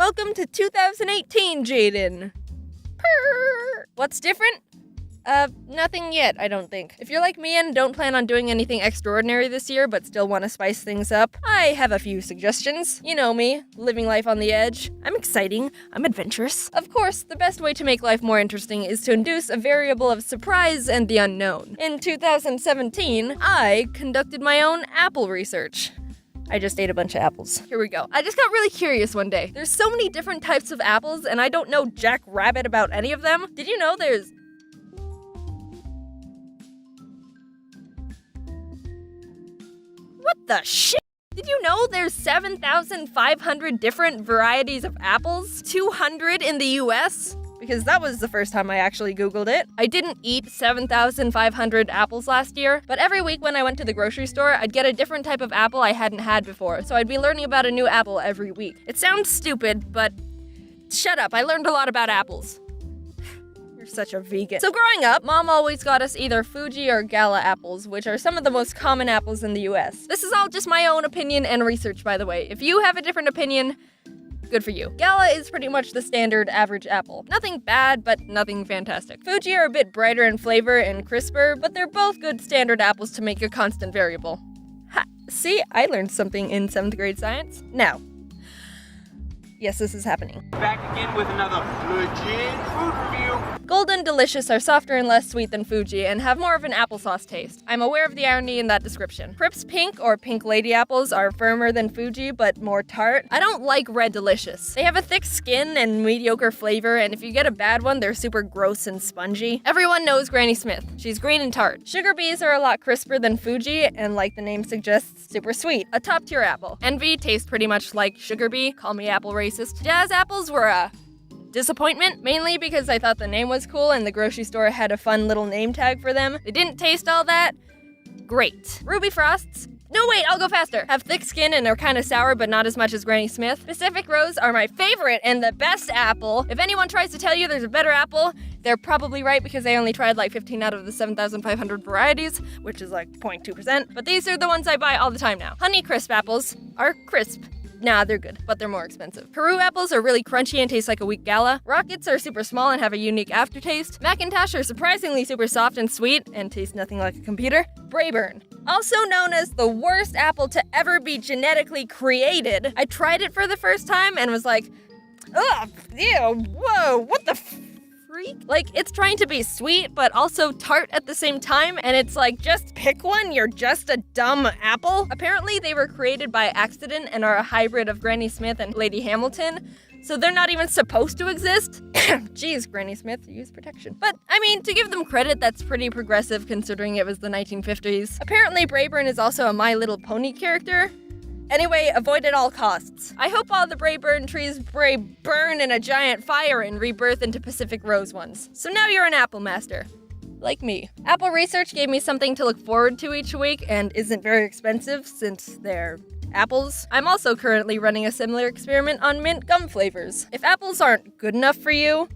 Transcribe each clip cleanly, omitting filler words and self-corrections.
Welcome to 2018, Jaden. Purr. What's different? Nothing yet, I don't think. If you're like me and don't plan on doing anything extraordinary this year but still want to spice things up, I have a few suggestions. You know me, living life on the edge. I'm exciting, I'm adventurous. Of course, the best way to make life more interesting is to induce a variable of surprise and the unknown. In 2017, I conducted my own apple research. I just ate a bunch of apples. Here we go. I just got really curious one day. There's so many different types of apples and I don't know jack rabbit about any of them. Did you know there's What the shit? Did you know there's 7,500 different varieties of apples? 200 in the US? Because that was the first time I actually Googled it. I didn't eat 7,500 apples last year, but every week when I went to the grocery store, I'd get a different type of apple I hadn't had before, so I'd be learning about a new apple every week. It sounds stupid, but shut up, I learned a lot about apples. You're such a vegan. So growing up, Mom always got us either Fuji or Gala apples, which are some of the most common apples in the US. This is all just my own opinion and research, by the way. If you have a different opinion, good for you. Gala is pretty much the standard average apple. Nothing bad, but nothing fantastic. Fuji are a bit brighter in flavor and crisper, but they're both good standard apples to make a constant variable. Ha! See, I learned something in 7th grade science. Now, yes, this is happening. Back again with another legit food review. Golden Delicious are softer and less sweet than Fuji and have more of an applesauce taste. I'm aware of the irony in that description. Crips Pink or Pink Lady apples are firmer than Fuji but more tart. I don't like Red Delicious. They have a thick skin and mediocre flavor, and if you get a bad one, they're super gross and spongy. Everyone knows Granny Smith. She's green and tart. Sugar Bees are a lot crisper than Fuji and, like the name suggests, super sweet. A top tier apple. Envy tastes pretty much like Sugar Bee. Call me apple racist. Jazz apples were a disappointment, mainly because I thought the name was cool and the grocery store had a fun little name tag for them. They didn't taste all that great. Ruby Frosts, no wait, I'll go faster, have thick skin and are kind of sour but not as much as Granny Smith. Pacific Rose are my favorite and the best apple. If anyone tries to tell you there's a better apple, they're probably right because they only tried like 15 out of the 7,500 varieties, which is like 0.2%, but these are the ones I buy all the time now. Honey Crisp apples are crisp. Nah, they're good, but they're more expensive. Peru apples are really crunchy and taste like a weak Gala. Rockets are super small and have a unique aftertaste. Macintosh are surprisingly super soft and sweet and taste nothing like a computer. Braeburn, also known as the worst apple to ever be genetically created. I tried it for the first time and was like, ugh, ew, whoa, what the freak? Like, it's trying to be sweet, but also tart at the same time, and it's like, just pick one, you're just a dumb apple. Apparently, they were created by accident and are a hybrid of Granny Smith and Lady Hamilton, so they're not even supposed to exist. Jeez, Granny Smith, use protection. But, I mean, to give them credit, that's pretty progressive considering it was the 1950s. Apparently, Braeburn is also a My Little Pony character. Anyway, avoid at all costs. I hope all the Braeburn trees burn in a giant fire and rebirth into Pacific Rose ones. So now you're an apple master. Like me. Apple Research gave me something to look forward to each week and isn't very expensive since they're apples. I'm also currently running a similar experiment on mint gum flavors. If apples aren't good enough for you,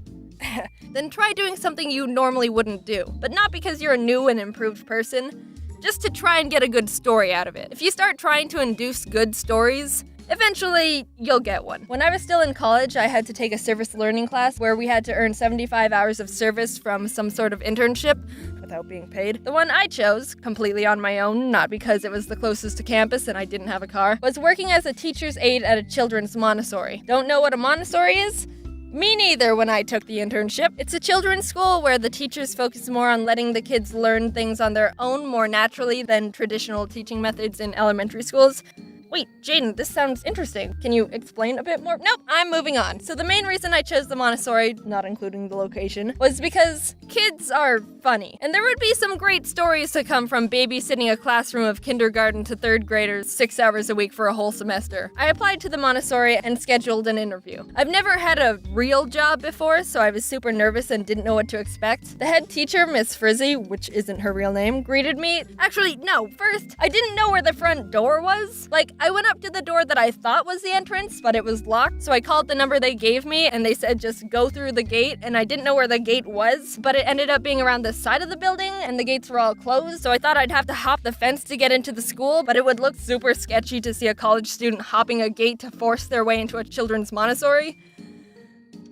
then try doing something you normally wouldn't do. But not because you're a new and improved person, just to try and get a good story out of it. If you start trying to induce good stories, eventually you'll get one. When I was still in college, I had to take a service learning class where we had to earn 75 hours of service from some sort of internship without being paid. The one I chose, completely on my own, not because it was the closest to campus and I didn't have a car, was working as a teacher's aide at a children's Montessori. Don't know what a Montessori is? Me neither when I took the internship. It's a children's school where the teachers focus more on letting the kids learn things on their own more naturally than traditional teaching methods in elementary schools. Wait, Jaden, this sounds interesting. Can you explain a bit more? Nope, I'm moving on. So the main reason I chose the Montessori, not including the location, was because kids are funny. And there would be some great stories to come from babysitting a classroom of kindergarten to 3rd graders 6 hours a week for a whole semester. I applied to the Montessori and scheduled an interview. I've never had a real job before, so I was super nervous and didn't know what to expect. The head teacher, Miss Frizzy, which isn't her real name, greeted me. Actually, no, first, I didn't know where the front door was. Like, I went up to the door that I thought was the entrance, but it was locked, so I called the number they gave me, and they said just go through the gate, and I didn't know where the gate was, but it ended up being around the side of the building, and the gates were all closed, so I thought I'd have to hop the fence to get into the school, but it would look super sketchy to see a college student hopping a gate to force their way into a children's Montessori.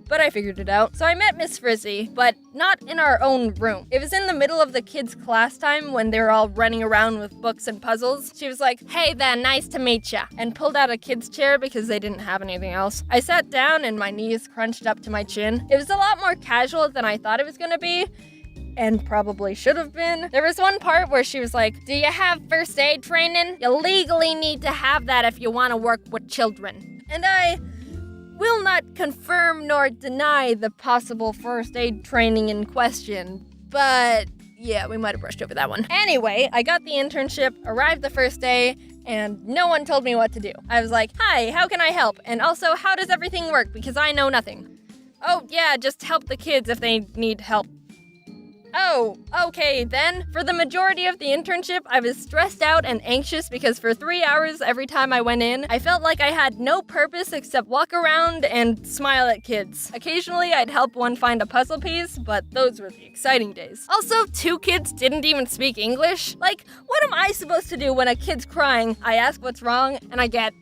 But I figured it out. So I met Miss Frizzy, but not in our own room. It was in the middle of the kids' class time when they were all running around with books and puzzles. She was like, "Hey there, nice to meet ya," and pulled out a kid's chair because they didn't have anything else. I sat down and my knees crunched up to my chin. It was a lot more casual than I thought it was gonna be, and probably should have been. There was one part where she was like, "Do you have first aid training? You legally need to have that if you want to work with children." And I will not confirm nor deny the possible first aid training in question, but yeah, we might have brushed over that one. Anyway, I got the internship, arrived the first day, and no one told me what to do. I was like, "Hi, how can I help? And also, how does everything work? Because I know nothing." "Oh, yeah, just help the kids if they need help." Oh, okay then. For the majority of the internship, I was stressed out and anxious because for 3 hours every time I went in, I felt like I had no purpose except walk around and smile at kids. Occasionally, I'd help one find a puzzle piece, but those were the exciting days. Also, 2 kids didn't even speak English. Like, what am I supposed to do when a kid's crying? I ask what's wrong, and I get,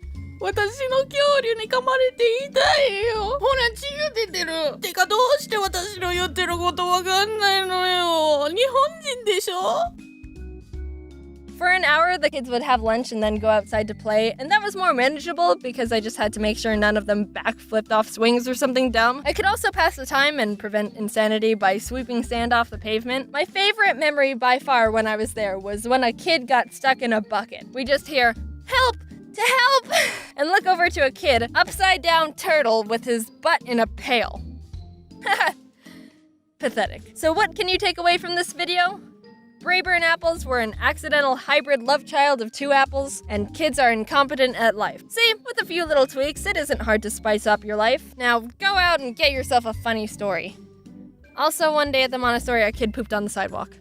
私の恐竜に噛まれて痛いよ。ほら血が出てる。てかどうして私の言ってることわかんないのよ。日本人でしょ? For an hour, the kids would have lunch and then go outside to play, and that was more manageable because I just had to make sure none of them backflipped off swings or something dumb. I could also pass the time and prevent insanity by sweeping sand off the pavement. My favorite memory by far when I was there was when a kid got stuck in a bucket. We just hear, "Help! To help!" and look over to a kid, upside down turtle with his butt in a pail. Pathetic. So what can you take away from this video? Brayburn apples were an accidental hybrid love child of 2 apples, and kids are incompetent at life. See, with a few little tweaks, it isn't hard to spice up your life. Now, go out and get yourself a funny story. Also, one day at the Montessori, a kid pooped on the sidewalk.